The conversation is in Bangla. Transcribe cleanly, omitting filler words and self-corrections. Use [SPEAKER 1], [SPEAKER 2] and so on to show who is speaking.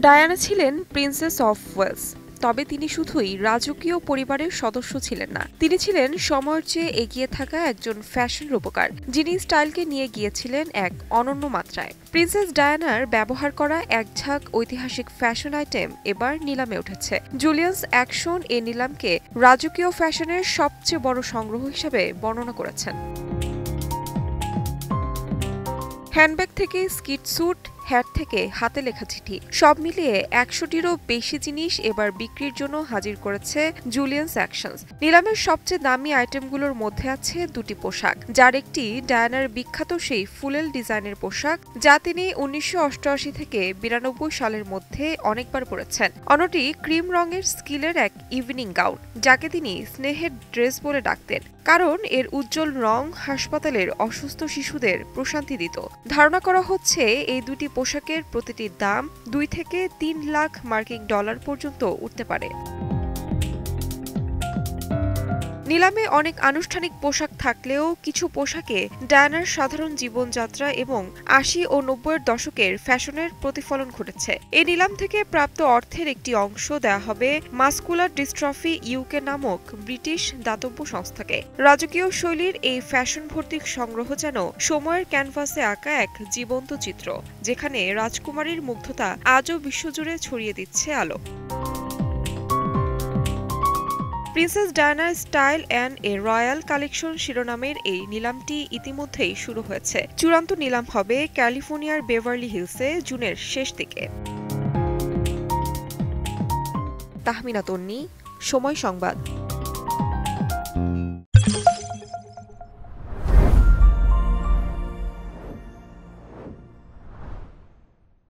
[SPEAKER 1] ডায়ানা ছিলেন প্রিন্সেস অফ ওয়েলস, তবে তিনি শুধুই রাজকীয় পরিবারের সদস্য ছিলেন না, তিনি ছিলেন সময়ের চেয়ে এগিয়ে থাকা একজন ফ্যাশন রূপকার, যিনি স্টাইলকে নিয়ে গিয়েছিলেন এক অনন্য মাত্রায়। প্রিন্সেস ডায়ানার ব্যবহার করা এক ঝাঁক ঐতিহাসিক ফ্যাশন আইটেম এবার নিলামে উঠেছে। জুলিয়াস অ্যাকশন এই নিলামকে রাজকীয় ফ্যাশনের সবচেয়ে বড় সংগ্রহ হিসেবে বর্ণনা করেছেন। হ্যান্ডব্যাগ থেকে স্কিট স্যুট, হ্যাট থেকে হাতে লেখা চিঠি, সব মিলিয়ে 100টিরও বেশি জিনিস এবার বিক্রির জন্য হাজির করেছে জুলিয়াস অ্যাকশনস। নিলামের সবচেয়ে দামি আইটেমগুলোর মধ্যে আছে দুটি পোশাক, যার একটি ডায়ানার বিখ্যাত সেই ফুলেল ডিজাইনের পোশাক, যা তিনি 1988 থেকে 92 সালের মধ্যে অনেকবার পরেছেন। অন্যটি ক্রিম রঙের স্কিলের এক ইভিনিং গাউন, যাকে তিনি স্নেহের ড্রেস বলে ডাকতেন, কারণ এর উজ্জ্বল রং হাসপাতালের অসুস্থ শিশুদের প্রশান্তি দিত। ধারণা করা হচ্ছে এই দুটি পোশাকের প্রতিটির দাম 2 থেকে 3 লাখ মার্কিন ডলার পর্যন্ত উঠতে পারে। নিলামে অনেক আনুষ্ঠানিক পোশাক থাকলেও কিছু পোশাকে ডায়ানার সাধারণ জীবনযাত্রা এবং 80 ও 90-এর দশকের ফ্যাশনের প্রতিফলন ঘটেছে। এই নিলাম থেকে প্রাপ্ত অর্থের একটি অংশ দেয়া হবে মাসকুলার ডিস্ট্রফি ইউকে নামক ব্রিটিশ দাতব্য সংস্থাকে। রাজকীয় শৈলীর এই ফ্যাশন ভর্তি সংগ্রহ যেন সময়ের ক্যানভাসে আঁকা এক জীবন্ত চিত্র, যেখানে রাজকুমারীর মুগ্ধতা আজও বিশ্বজুড়ে ছড়িয়ে দিচ্ছে আলো। প্রিন্সেস ডায়ানার style and a royal collection শিরোনামের এই নিলামটি ইতিমধ্যেই শুরু হয়েছে। চূড়ান্ত নিলাম হবে ক্যালিফোর্নিয়ার বেভারলি হিলসে জুনের শেষ দিকে। তাহমিনা তন্নি, সময় সংবাদ।